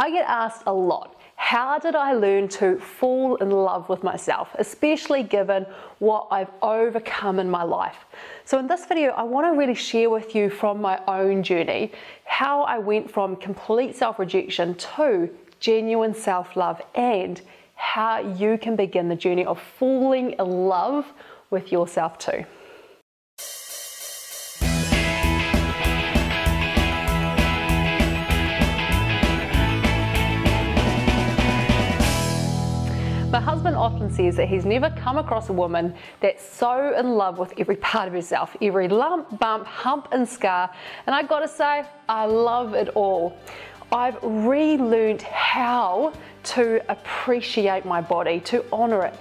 I get asked a lot, how did I learn to fall in love with myself, especially given what I've overcome in my life? So in this video, I want to really share with you from my own journey, how I went from complete self-rejection to genuine self-love, and how you can begin the journey of falling in love with yourself too. My husband often says that he's never come across a woman that's so in love with every part of herself, every lump, bump, hump and scar, and I gotta say, I love it all. I've relearned how to appreciate my body, to honor it,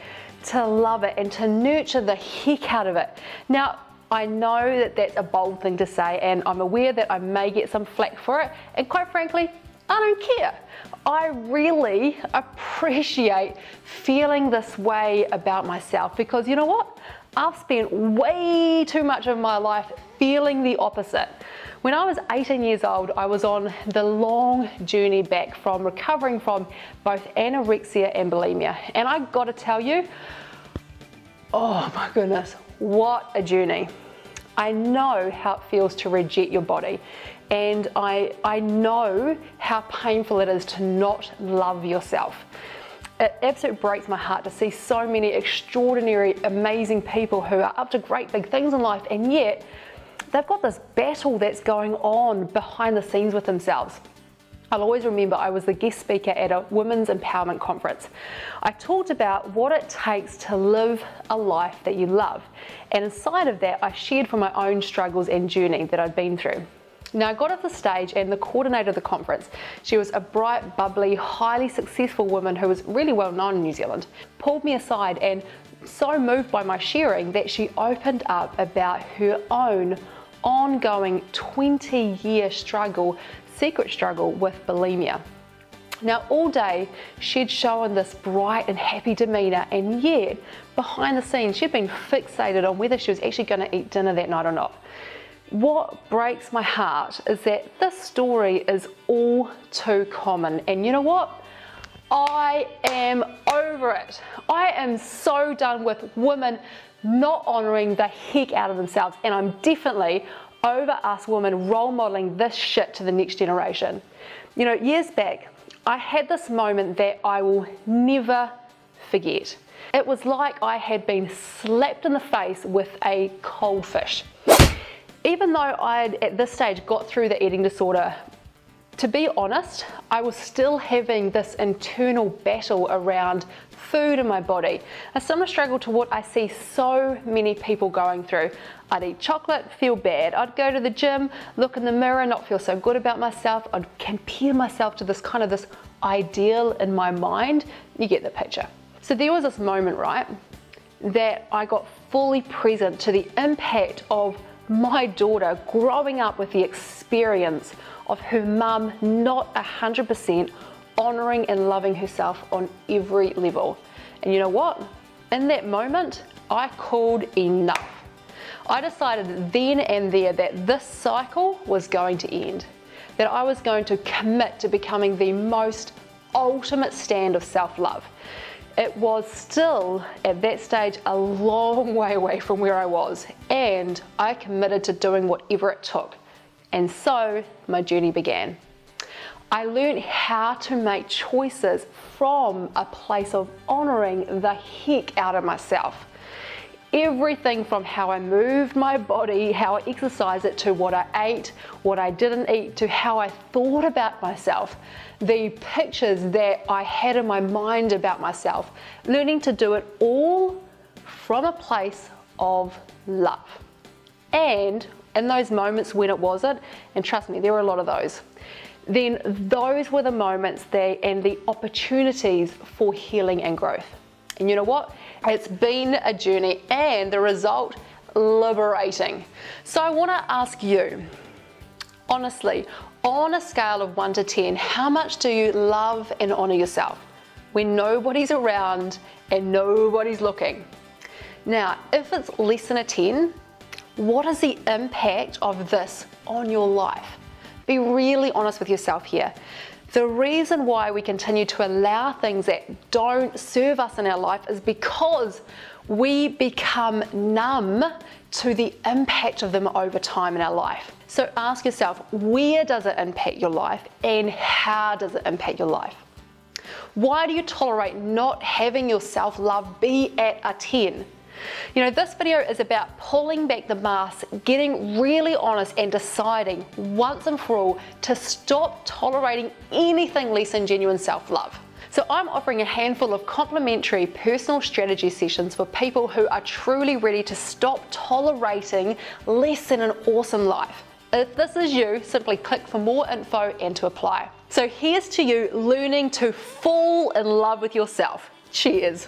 to love it, and to nurture the heck out of it. Now, I know that that's a bold thing to say, and I'm aware that I may get some flack for it, and quite frankly, I don't care. I really appreciate feeling this way about myself because you know what? I've spent way too much of my life feeling the opposite. When I was 18 years old, I was on the long journey back from recovering from both anorexia and bulimia. And I gotta tell you, oh my goodness, what a journey. I know how it feels to reject your body. And I know how painful it is to not love yourself. It absolutely breaks my heart to see so many extraordinary, amazing people who are up to great big things in life, and yet they've got this battle that's going on behind the scenes with themselves. I'll always remember I was the guest speaker at a women's empowerment conference. I talked about what it takes to live a life that you love. And inside of that, I shared from my own struggles and journey that I'd been through. Now I got off the stage and the coordinator of the conference, she was a bright, bubbly, highly successful woman who was really well known in New Zealand, pulled me aside and so moved by my sharing that she opened up about her own ongoing 20-year struggle, secret struggle with bulimia. Now all day she'd shown this bright and happy demeanour, and yet behind the scenes she'd been fixated on whether she was actually going to eat dinner that night or not. What breaks my heart is that this story is all too common, and you know what? I am over it. I am so done with women not honouring the heck out of themselves, and I'm definitely over us women role modelling this shit to the next generation. You know, years back, I had this moment that I will never forget. It was like I had been slapped in the face with a cold fish. Even though I'd at this stage got through the eating disorder, to be honest, I was still having this internal battle around food in my body. A similar struggle to what I see so many people going through. I'd eat chocolate, feel bad. I'd go to the gym, look in the mirror, not feel so good about myself. I'd compare myself to this kind of this ideal in my mind. You get the picture. So there was this moment, right, that I got fully present to the impact of my daughter growing up with the experience of her mum not 100% honouring and loving herself on every level. And you know what? In that moment, I called enough. I decided then and there that this cycle was going to end, that I was going to commit to becoming the most ultimate stand of self-love. It was still, at that stage, a long way away from where I was, and I committed to doing whatever it took. And so, my journey began. I learned how to make choices from a place of honouring the heck out of myself. Everything from how I moved my body, how I exercised it, to what I ate, what I didn't eat, to how I thought about myself, the pictures that I had in my mind about myself, learning to do it all from a place of love. And in those moments when it wasn't, and trust me, there were a lot of those, then those were the moments and the opportunities for healing and growth. And you know what? It's been a journey, and the result, liberating. So I want to ask you, honestly, on a scale of 1 to 10, how much do you love and honour yourself when nobody's around and nobody's looking? Now, if it's less than a 10, what is the impact of this on your life? Be really honest with yourself here. If The reason why we continue to allow things that don't serve us in our life is because we become numb to the impact of them over time in our life. So ask yourself, where does it impact your life and how does it impact your life? Why do you tolerate not having your self-love be at a 10? You know, this video is about pulling back the mask, getting really honest and deciding once and for all to stop tolerating anything less than genuine self-love. So I'm offering a handful of complimentary personal strategy sessions for people who are truly ready to stop tolerating less than an awesome life. If this is you, simply click for more info and to apply. So here's to you learning to fall in love with yourself. Cheers.